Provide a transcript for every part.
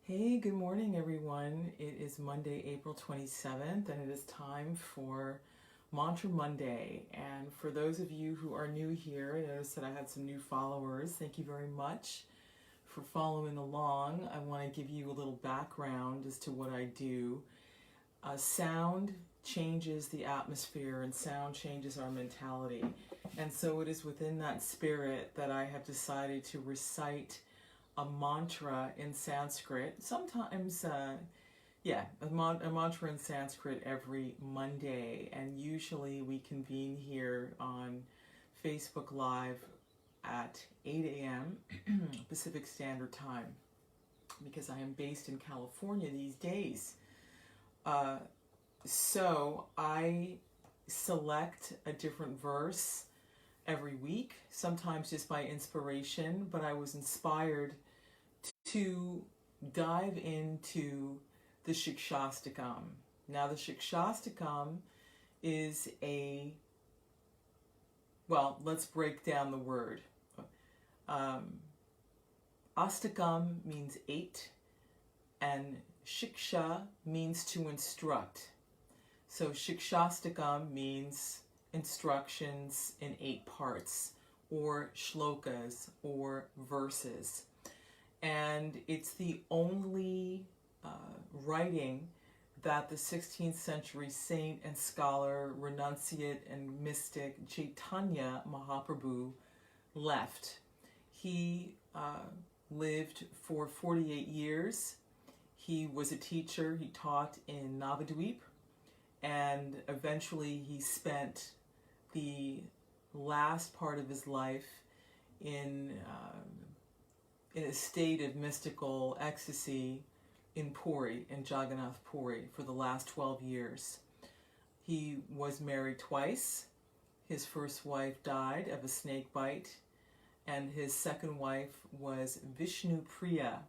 Hey, good morning, everyone. It is Monday, April 27th, and it is time for Mantra Monday. And for those of you who are new here, I noticed that I had some new followers. Thank you very much for following along. I want to give you a little background as to what I do. Sound changes the atmosphere, and sound changes our mentality. And so it is within that spirit that I have decided to recite a mantra in Sanskrit, sometimes, a mantra in Sanskrit every Monday, and usually we convene here on Facebook Live at 8 a.m. Pacific Standard Time, because I am based in California these days. So I select a different verse every week, sometimes just by inspiration, but I was inspired to dive into the Sikshastakam. Now, the Sikshastakam is let's break down the word. Astakam means 8, and shiksha means to instruct. So Sikshastakam means instructions in 8 parts, or shlokas, or verses. And it's the only writing that the 16th century saint and scholar, renunciate and mystic Chaitanya Mahaprabhu left. He lived for 48 years. He was a teacher. He taught in Navadvip, and eventually he spent the last part of his life in a state of mystical ecstasy in Puri, in Jagannath Puri, for the last 12 years. He was married twice. His first wife died of a snake bite, and his second wife was Vishnu Priya.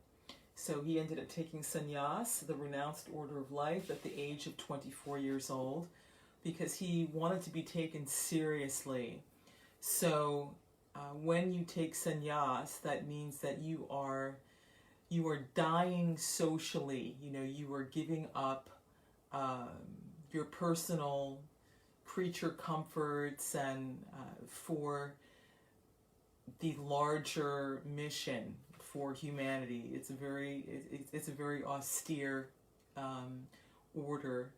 So he ended up taking sannyas, the renounced order of life, at the age of 24 years old, because he wanted to be taken seriously. So when you take sannyas, that means that you are dying socially. You are giving up your personal creature comforts and for the larger mission for humanity. It's a very austere order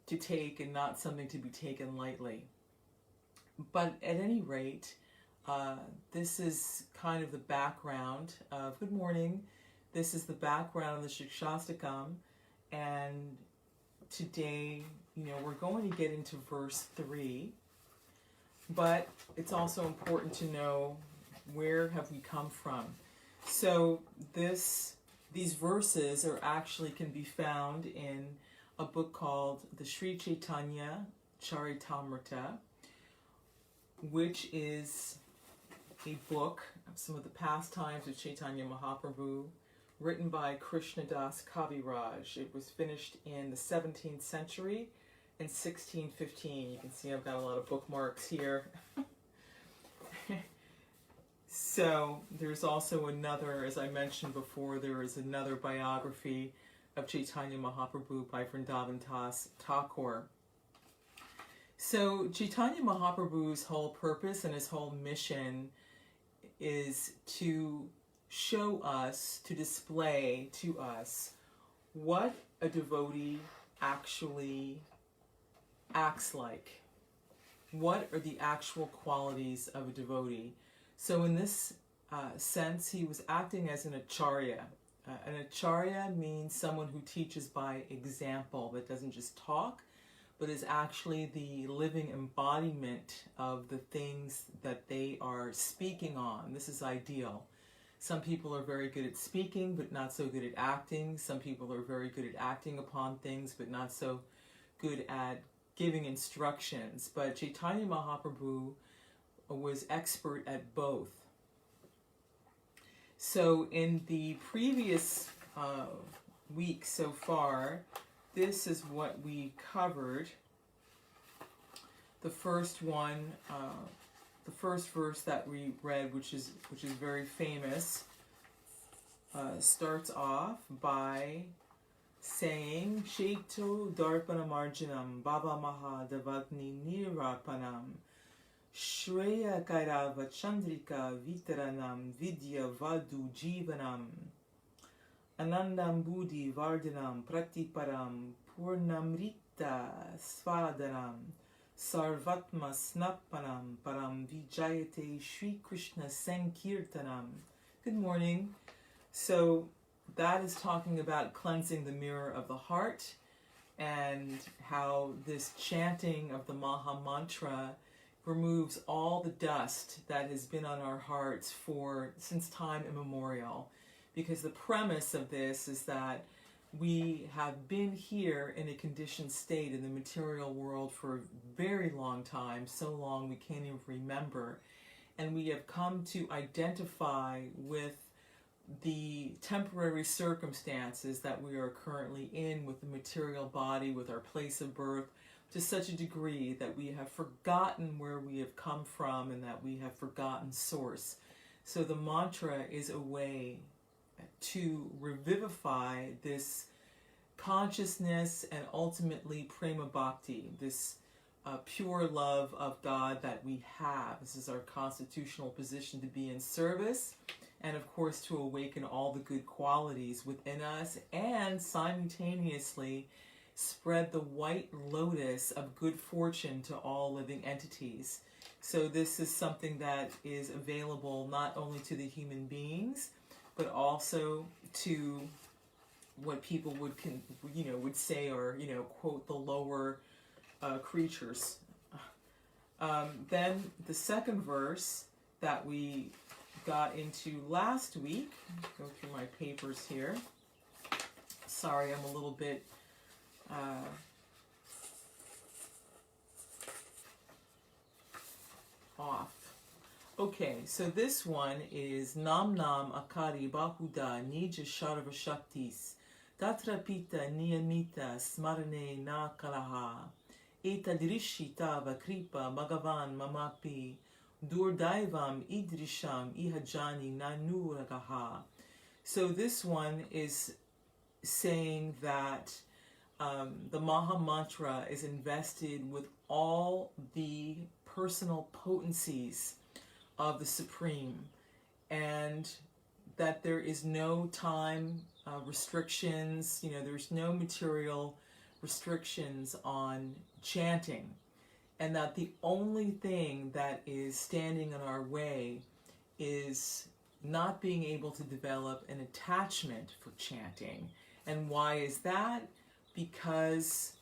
to take, and not something to be taken lightly. But at any rate, this is kind of the background of, good morning, this is the background of the Sikshastakam, and today, we're going to get into verse 3, but it's also important to know where have we come from. So these verses can be found in a book called the Sri Chaitanya Charitamrita, which is a book of some of the pastimes of Chaitanya Mahaprabhu, written by Krishnadas Kaviraj. It was finished in the 17th century in 1615. You can see I've got a lot of bookmarks here. So there's also another, as I mentioned before, there is another biography of Chaitanya Mahaprabhu by Vrindavan Das Thakur. So Chaitanya Mahaprabhu's whole purpose and his whole mission is to show us, to display to us what a devotee actually acts like. What are the actual qualities of a devotee? So in this sense, he was acting as an acharya. An acharya means someone who teaches by example, that doesn't just talk, but is actually the living embodiment of the things that they are speaking on. This is ideal. Some people are very good at speaking, but not so good at acting. Some people are very good at acting upon things, but not so good at giving instructions. But Chaitanya Mahaprabhu was expert at both. So in the previous week so far, this is what we covered. The first one, the first verse that we read, which is very famous, starts off by saying Sheto Darpana Marjanam Baba Maha Devagni Nirapanam Shreya Kairava Chandrika Vitaranam Vidya Vadu Jivanam Anandam Buddhi Vardhanam Pratiparam Purnamrita Svadanam Sarvatma Snappanam Param Vijayate Shri Krishna Sankirtanam. Good morning. So that is talking about cleansing the mirror of the heart and how this chanting of the Maha Mantra removes all the dust that has been on our hearts since time immemorial. Because the premise of this is that we have been here in a conditioned state in the material world for a very long time, so long we can't even remember. And we have come to identify with the temporary circumstances that we are currently in with the material body, with our place of birth, to such a degree that we have forgotten where we have come from and that we have forgotten source. So the mantra is a way to revivify this consciousness and ultimately prema bhakti, this pure love of God that we have. This is our constitutional position, to be in service and of course to awaken all the good qualities within us and simultaneously spread the white lotus of good fortune to all living entities. So this is something that is available not only to the human beings but also to what people would say, or quote, the lower creatures. Then the second verse that we got into last week. Go through my papers here. Sorry, I'm a little bit off. Okay, so this one is Nam Nam Akari Bahuda Nija Sharva Shaktis Tatrapita Niyamita Smarane Na Kalaha Etadrishi Tava Kripa Bhagavan Mamapi Durdaivam Idrisham Ihajani Nanuragaha. So this one is saying that the Maha Mantra is invested with all the personal potencies of the Supreme, and that there is no time restrictions, there's no material restrictions on chanting, and that the only thing that is standing in our way is not being able to develop an attachment for chanting. And why is that? Because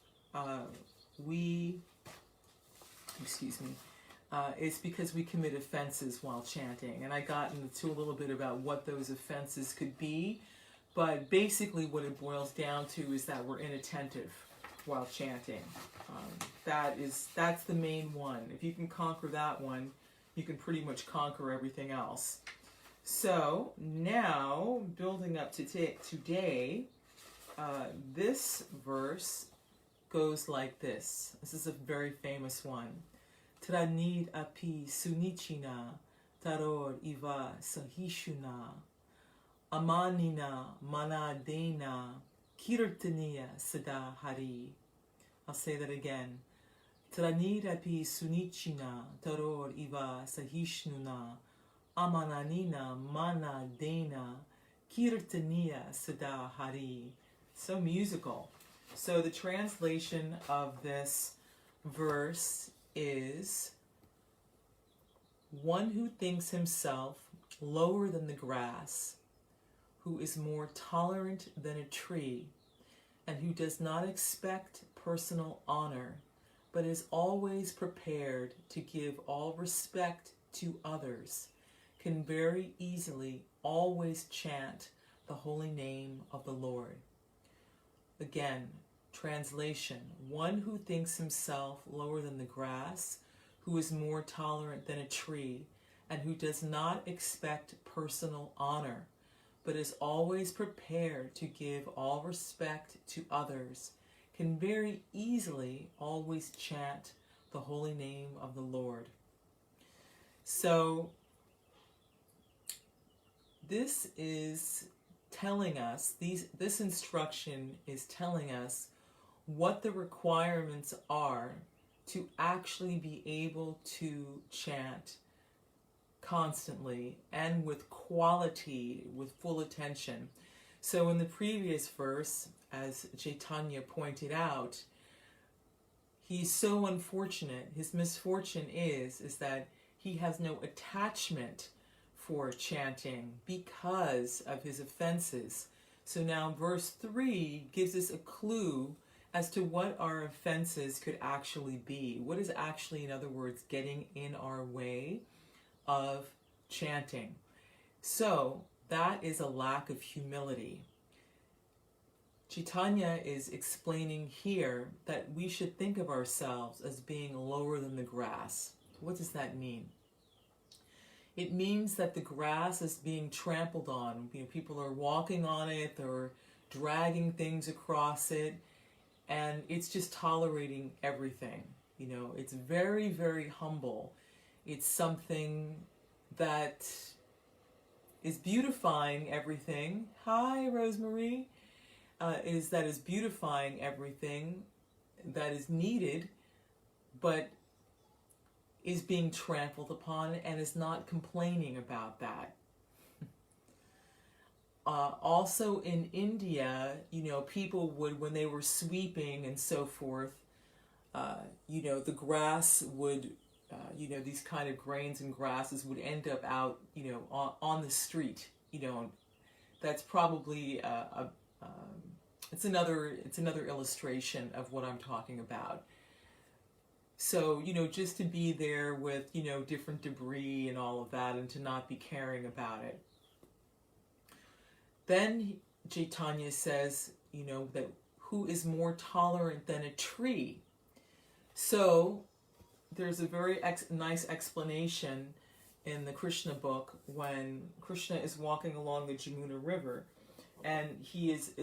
it's because we commit offenses while chanting. And I got into a little bit about what those offenses could be, but basically what it boils down to is that we're inattentive while chanting. That's the main one. If you can conquer that one, you can pretty much conquer everything else. So now, building up to today, this verse goes like this. This is a very famous one. tṛṇād api su-nīcena taror iva sahiṣṇunā amāninā māna-dena kīrtanīyaḥ sadā hariḥ. I'll say that again. tṛṇād api su-nīcena taror iva sahiṣṇunā amāninā māna-dena kīrtanīyaḥ sadā hariḥ. So musical. So the translation of this verse is, one who thinks himself lower than the grass, who is more tolerant than a tree, and who does not expect personal honor, but is always prepared to give all respect to others, can very easily always chant the holy name of the Lord. Again, translation: one who thinks himself lower than the grass, who is more tolerant than a tree, and who does not expect personal honor, but is always prepared to give all respect to others, can very easily always chant the holy name of the Lord. So this is telling us, this instruction is telling us what the requirements are to actually be able to chant constantly and with quality, with full attention. So in the previous verse, as Chaitanya pointed out, he's so unfortunate. His misfortune is that he has no attachment for chanting because of his offenses. So now verse 3 gives us a clue as to what our offenses could actually be. What is actually, in other words, getting in our way of chanting. So that is a lack of humility. Chaitanya is explaining here that we should think of ourselves as being lower than the grass. What does that mean? It means that the grass is being trampled on. People are walking on it, they're dragging things across it, and it's just tolerating everything. It's very, very humble. It's something that is beautifying everything. Hi, Rosemary. Is beautifying everything that is needed, but is being trampled upon and is not complaining about that. Also in India, people would, when they were sweeping and so forth, the grass would, these kind of grains and grasses would end up out, on the street. That's probably it's another illustration of what I'm talking about. So, just to be there with, different debris and all of that, and to not be caring about it. Then Chaitanya says, that who is more tolerant than a tree? So there's a very nice explanation in the Krishna book when Krishna is walking along the Jamuna River, and he is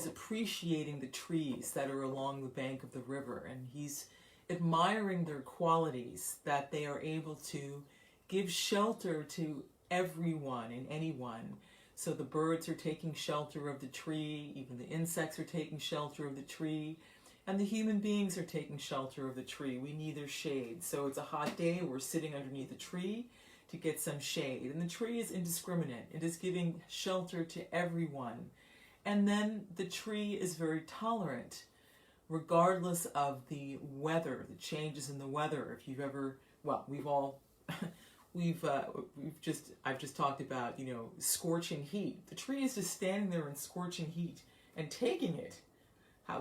appreciating the trees that are along the bank of the river, and he's admiring their qualities, that they are able to give shelter to everyone and anyone. So the birds are taking shelter of the tree, even the insects are taking shelter of the tree, and the human beings are taking shelter of the tree. We need their shade. So it's a hot day, we're sitting underneath a tree to get some shade. And the tree is indiscriminate. It is giving shelter to everyone. And then the tree is very tolerant, regardless of the weather, the changes in the weather. If you've ever, well, we've all, I've just talked about, scorching heat. The tree is just standing there in scorching heat and taking it.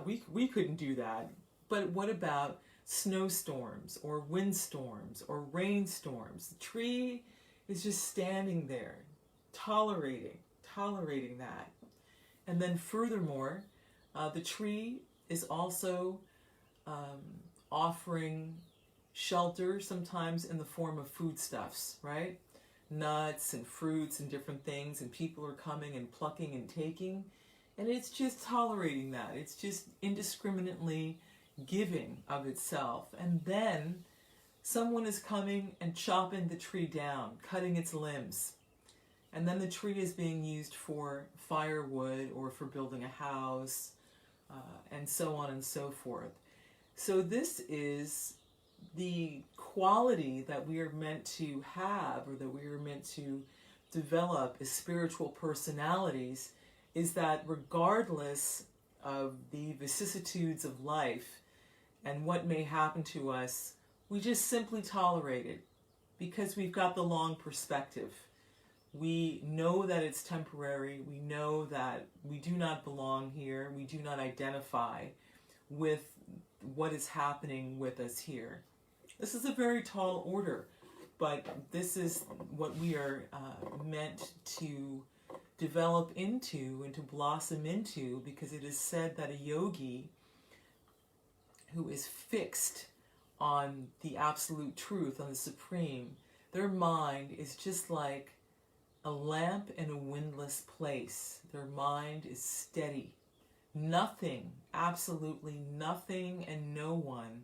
We couldn't do that. But what about snowstorms or windstorms or rainstorms? The tree is just standing there, tolerating that. And then furthermore, the tree is also offering shelter, sometimes in the form of foodstuffs, right? Nuts and fruits and different things, and people are coming and plucking and taking, and it's just tolerating that. It's just indiscriminately giving of itself. And then someone is coming and chopping the tree down, cutting its limbs. And then the tree is being used for firewood or for building a house, and so on and so forth. So this is the quality that we are meant to have, or that we are meant to develop as spiritual personalities, is that regardless of the vicissitudes of life and what may happen to us, we just simply tolerate it because we've got the long perspective. We know that it's temporary. We know that we do not belong here. We do not identify with what is happening with us here. This is a very tall order, but this is what we are meant to develop into and to blossom into, because it is said that a yogi who is fixed on the absolute truth, on the supreme, their mind is just like a lamp in a windless place. Their mind is steady. Nothing, absolutely nothing and no one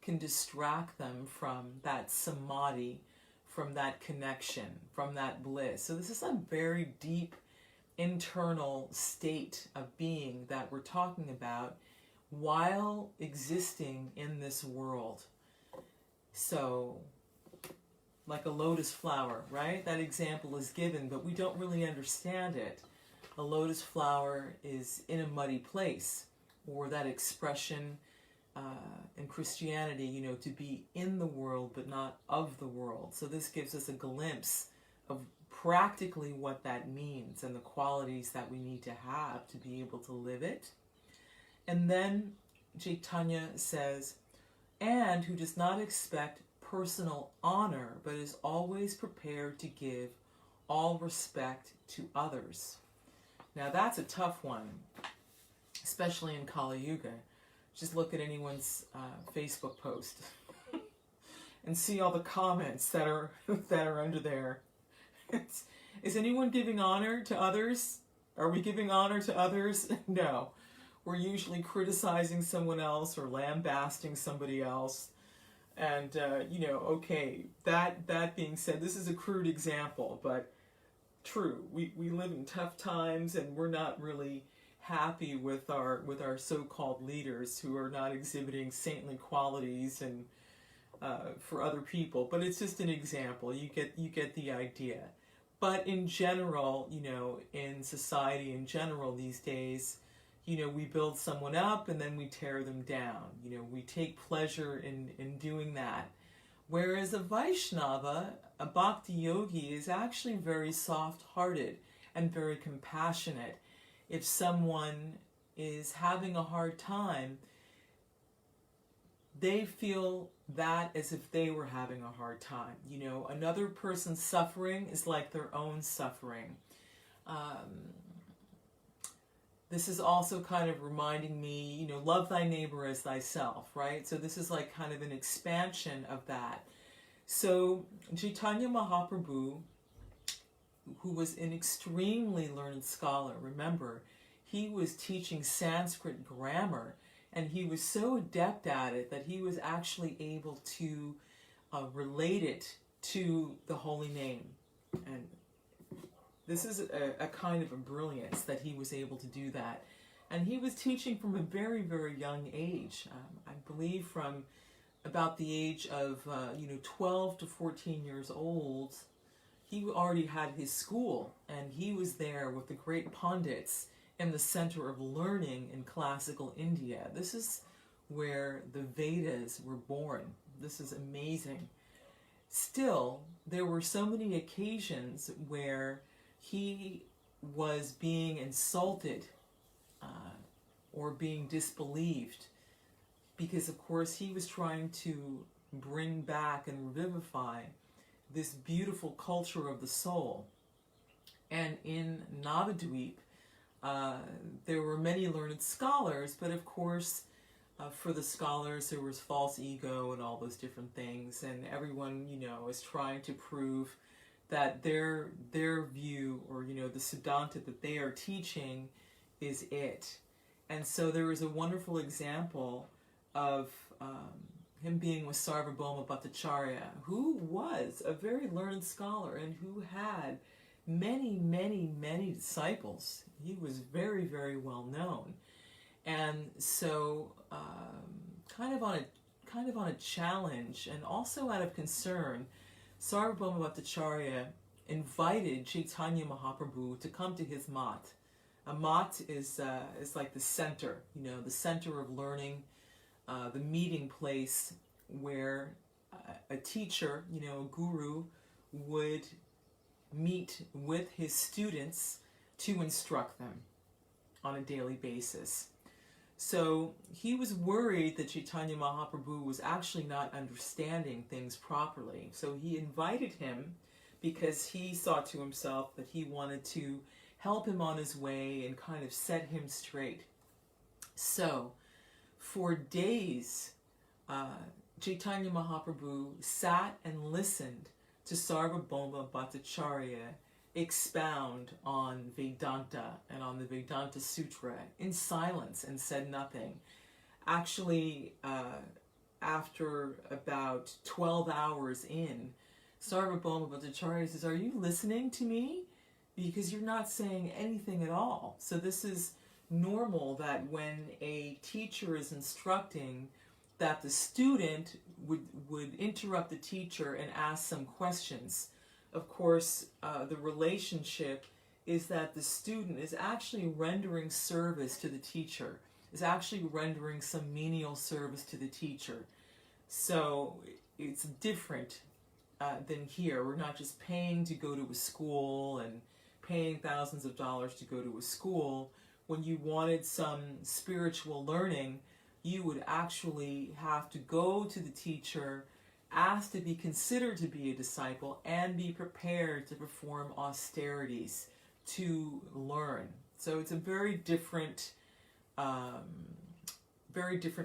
can distract them from that samadhi, from that connection, from that bliss. So this is a very deep internal state of being that we're talking about while existing in this world. So, like a lotus flower, right? That example is given, but we don't really understand it. A lotus flower is in a muddy place, or that expression in Christianity, you know, to be in the world but not of the world. So this gives us a glimpse of practically what that means and the qualities that we need to have to be able to live it. And then Chaitanya says, and who does not expect personal honor, but is always prepared to give all respect to others. Now that's a tough one, especially in Kali Yuga. Just look at anyone's Facebook post and see all the comments that are under there. Is anyone giving honor to others? Are we giving honor to others? No. We're usually criticizing someone else or lambasting somebody else. And, you know, okay, that being said, this is a crude example, but true. We live in tough times, and we're not really happy with our so-called leaders who are not exhibiting saintly qualities and for other people. But it's just an example. You get the idea. But in general, you know, in society in general these days, you know, we build someone up and then we tear them down. You know, we take pleasure in doing that. Whereas a Vaishnava, a bhakti yogi, is actually very soft-hearted and very compassionate. If someone is having a hard time, they feel that as if they were having a hard time. You know, another person's suffering is like their own suffering. This is also kind of reminding me, you know, love thy neighbor as thyself, right? So this is like kind of an expansion of that. So Chaitanya Mahaprabhu, who was an extremely learned scholar, remember, he was teaching Sanskrit grammar, and he was so adept at it that he was actually able to relate it to the holy name. And this is a kind of a brilliance that he was able to do that. And he was teaching from a very, very young age. I believe from about the age of 12 to 14 years old, he already had his school, and he was there with the great pundits in the center of learning in classical India. This is where the Vedas were born. This is amazing. Still, there were so many occasions where he was being insulted or being disbelieved, because of course he was trying to bring back and revivify this beautiful culture of the soul. And in Navadvip, there were many learned scholars, but of course for the scholars there was false ego and all those different things, and everyone, you know, is trying to prove that their view, or, you know, the Siddhanta that they are teaching is it. And so there was a wonderful example of him being with Sarvabhauma Bhattacharya, who was a very learned scholar and who had many, many, many disciples. He was very, very well known. And so kind of on a challenge and also out of concern, Sarvabhauma Bhattacharya invited Chaitanya Mahaprabhu to come to his mat. A mat is like the center, you know, the center of learning, the meeting place where a teacher, you know, a guru, would meet with his students to instruct them on a daily basis. So he was worried that Chaitanya Mahaprabhu was actually not understanding things properly. So he invited him because he thought to himself that he wanted to help him on his way and kind of set him straight. So for days, Chaitanya Mahaprabhu sat and listened to Sarvabhauma Bhattacharya expound on Vedanta and on the Vedanta Sutra in silence and said nothing. Actually, after about 12 hours in, Sarvabhauma Bhattacharya says, "Are you listening to me?" because you're not saying anything at all. So this is normal that when a teacher is instructing, that the student would interrupt the teacher and ask some questions. Of course, the relationship is that the student is actually rendering service to the teacher, is actually rendering some menial service to the teacher. So it's different than here. We're not just paying to go to a school and paying thousands of dollars to go to a school. When you wanted some spiritual learning, you would actually have to go to the teacher, ask to be considered to be a disciple, and be prepared to perform austerities to learn. So it's a very different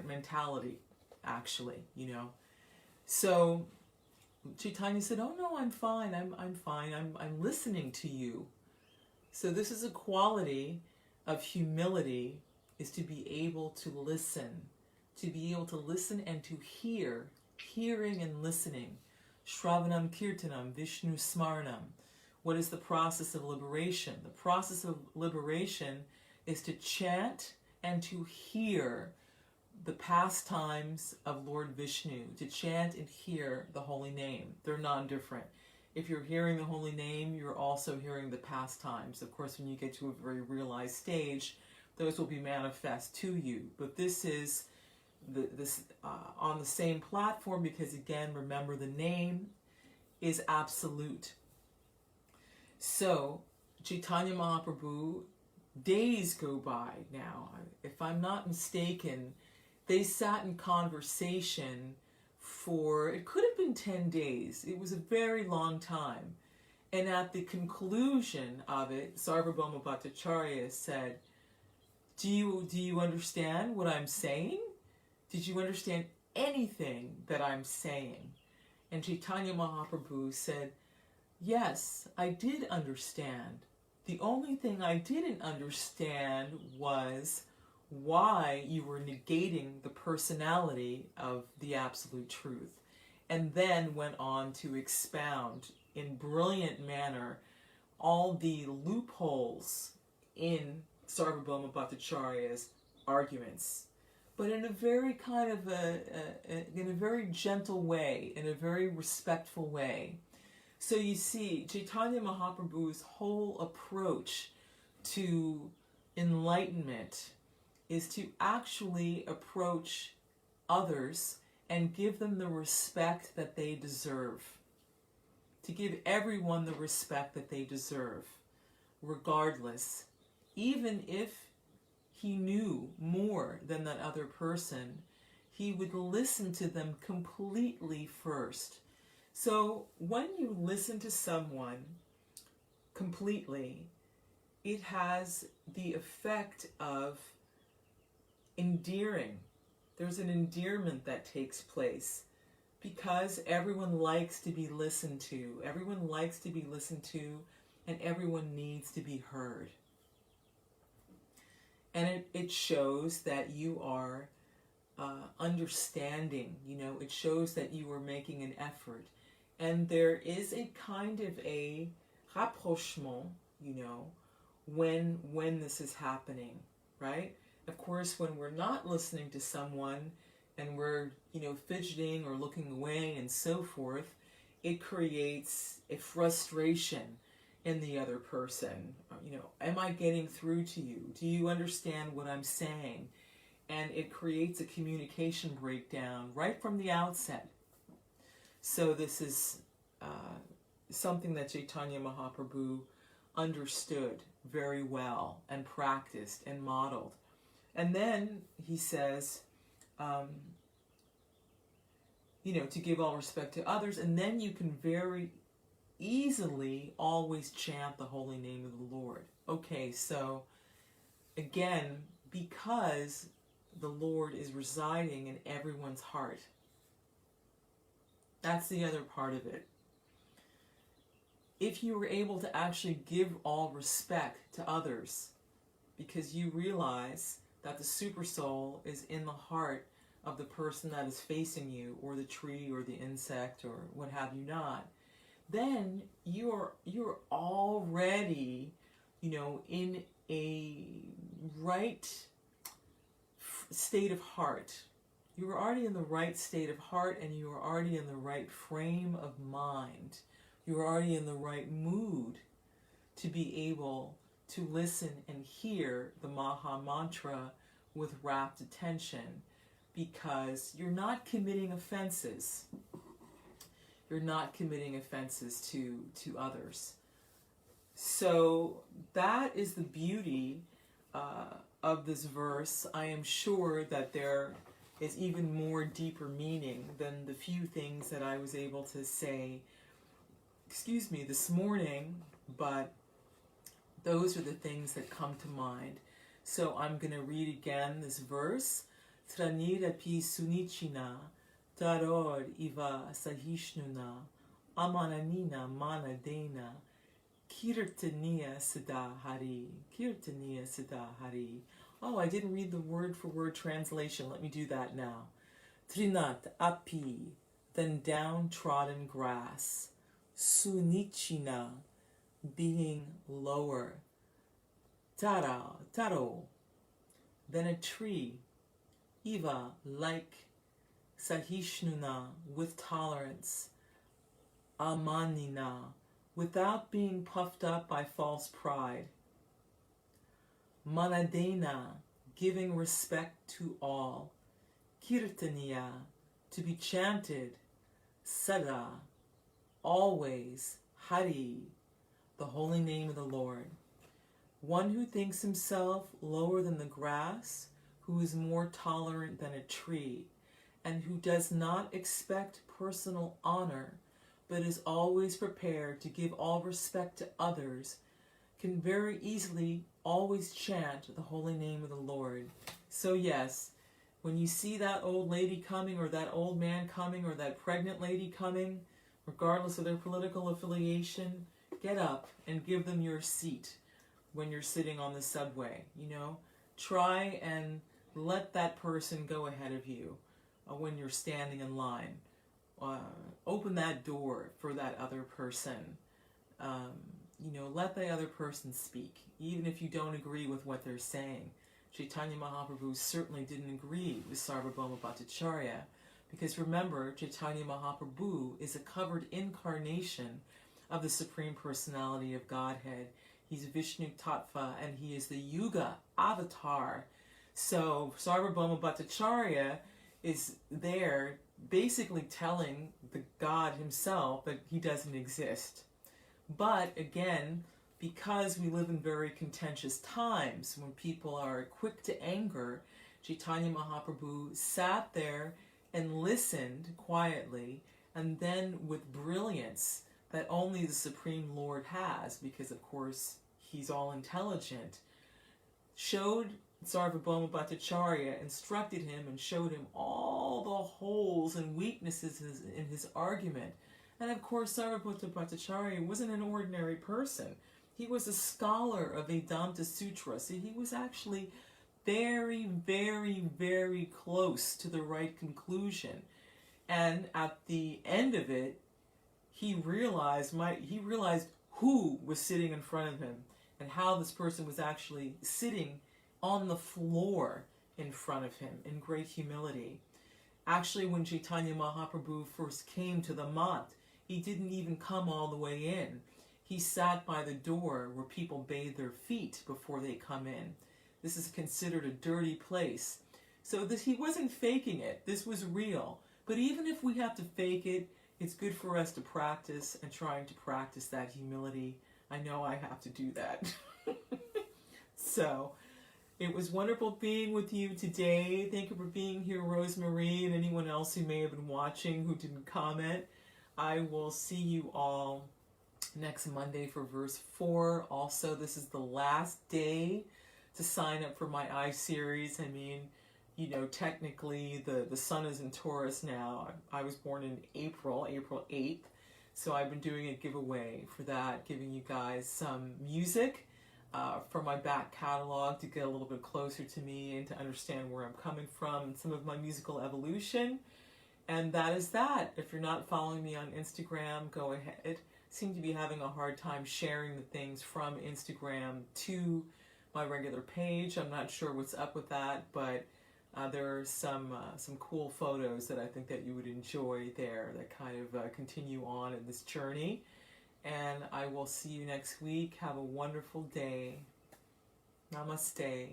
mentality, actually, you know. So Chaitanya said, "Oh no, I'm fine. I'm fine. I'm listening to you." So this is a quality of humility, is to be able to listen, and to hear, hearing and listening. Shravanam kirtanam Vishnu smaranam. What is the process of liberation? The process of liberation is to chant and to hear the pastimes of Lord Vishnu, to chant and hear the holy name. They're non-different. If you're hearing the holy name, you're also hearing the pastimes. Of course, when you get to a very realized stage, those will be manifest to you. But this is on the same platform, because again, remember, the name is absolute. So Chaitanya Mahaprabhu, days go by now. If I'm not mistaken, they sat in conversation for, it could have been 10 days. It was a very long time. And at the conclusion of it, Sarvabhauma Bhattacharya said, do you understand what I'm saying? Did you understand anything that I'm saying? And Chaitanya Mahaprabhu said, yes, I did understand. The only thing I didn't understand was why you were negating the personality of the Absolute Truth. And then went on to expound in brilliant manner all the loopholes in Sarvabhauma Bhattacharya's arguments, but in a very kind of in a very gentle way, in a very respectful way. So you see, Chaitanya Mahaprabhu's whole approach to enlightenment is to actually approach others and give them the respect that they deserve. To give everyone the respect that they deserve, regardless. Even if he knew more than that other person, he would listen to them completely first. So when you listen to someone completely, it has the effect of endearing. There's an endearment that takes place because everyone likes to be listened to. Everyone likes to be listened to, and everyone needs to be heard. And it shows that you are understanding, you know, it shows that you are making an effort. And there is a kind of a rapprochement, you know, when this is happening, right? Of course, when we're not listening to someone and we're, you know, fidgeting or looking away and so forth, it creates a frustration in the other person. You know, am I getting through to you? Do you understand what I'm saying? And it creates a communication breakdown right from the outset. So this is something that Chaitanya Mahaprabhu understood very well and practiced and modeled. And then he says, you know, to give all respect to others, and then you can very easily always chant the holy name of the Lord. Okay, so again, because the Lord is residing in everyone's heart. That's the other part of it. If you were able to actually give all respect to others, because you realize that the supersoul is in the heart of the person that is facing you, or the tree, or the insect, or what have you not, then you're already, in a right state of heart. You're already in the right state of heart, and you're already in the right frame of mind. You're already in the right mood to be able to listen and hear the Maha Mantra with rapt attention, because you're not committing offenses. You're not committing offenses to others. So that is the beauty of this verse. I am sure that there is even more deeper meaning than the few things that I was able to say, this morning, but those are the things that come to mind. So I'm going to read again this verse. tṛṇād api su-nīcena, taror iva sahiṣṇunā, amāninā māna-dena, kīrtanīyaḥ sadā hariḥ, kīrtanīyaḥ sadā hariḥ. Oh, I didn't read the word-for-word translation. Let me do that now. tṛṇād api, then downtrodden grass. Su-nīcena, being lower. Taroḥ, then a tree. Iva, like. Sahiṣṇunā, with tolerance. Amāninā, without being puffed up by false pride. Māna-dena, giving respect to all. Kīrtanīyaḥ, to be chanted. Sadā, always. Hariḥ, the holy name of the Lord. One who thinks himself lower than the grass, who is more tolerant than a tree, and who does not expect personal honor, but is always prepared to give all respect to others, can very easily always chant the holy name of the Lord. So yes, when you see that old lady coming, or that old man coming, or that pregnant lady coming, regardless of their political affiliation, get up and give them your seat when you're sitting on the subway. Try and let that person go ahead of you when you're standing in line. Open that door for that other person. Let the other person speak, even if you don't agree with what they're saying. Chaitanya Mahaprabhu certainly didn't agree with Sarvabhauma Bhattacharya, because remember, Chaitanya Mahaprabhu is a covered incarnation of the Supreme Personality of Godhead. He's Vishnu Tattva, and he is the Yuga avatar. So Sarvabhauma Bhattacharya is there basically telling the God himself that he doesn't exist. But again, because we live in very contentious times, when people are quick to anger, Chaitanya Mahaprabhu sat there and listened quietly, and then with brilliance that only the Supreme Lord has, because of course he's all intelligent, showed Sarvabhauma Bhattacharya, instructed him and showed him all the holes and weaknesses in his argument. And of course Sarvabhauma Bhattacharya wasn't an ordinary person. He was a scholar of Vedanta Sutra, so he was actually very, very, very close to the right conclusion. And at the end of it, he realized who was sitting in front of him, and how this person was actually sitting on the floor in front of him in great humility. Actually, when Chaitanya Mahaprabhu first came to the mat, he didn't even come all the way in. He sat by the door where people bathe their feet before they come in. This is considered a dirty place. So he wasn't faking it. This was real. But even if we have to fake it, it's good for us to practice, and trying to practice that humility. I know I have to do that. So, it was wonderful being with you today. Thank you for being here, Rosemary, and anyone else who may have been watching who didn't comment. I will see you all next Monday for verse 4. Also, this is the last day to sign up for my I-Series. I mean, technically the sun is in Taurus now. I was born in April 8th. So I've been doing a giveaway for that, giving you guys some music from my back catalog to get a little bit closer to me and to understand where I'm coming from and some of my musical evolution. And that is that. If you're not following me on Instagram, go ahead. seem to be having a hard time sharing the things from Instagram to my regular page. I'm not sure what's up with that, but there are some cool photos that I think that you would enjoy there that kind of continue on in this journey. And I will see you next week. Have a wonderful day. Namaste.